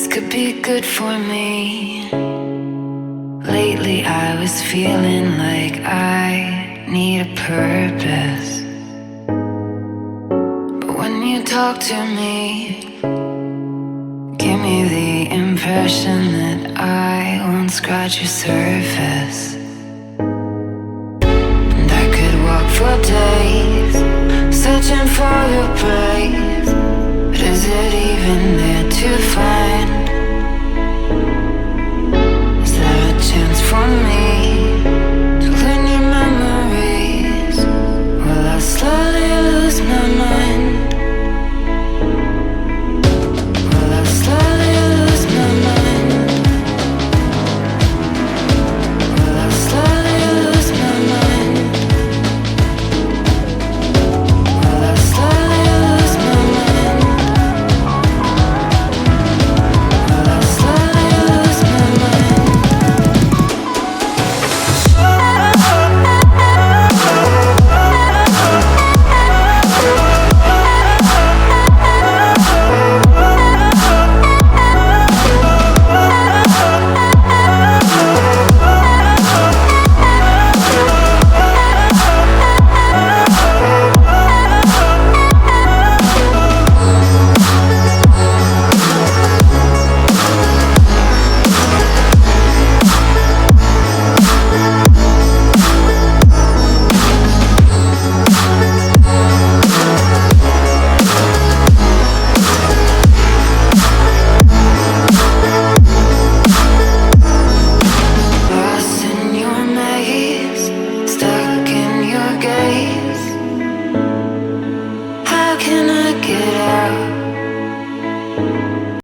could be good for me. Lately I was feeling like I need a purpose. But when you talk to me, give me the impression that I won't scratch your surface. And I could walk for days, searching for your praise. But is it even there to find?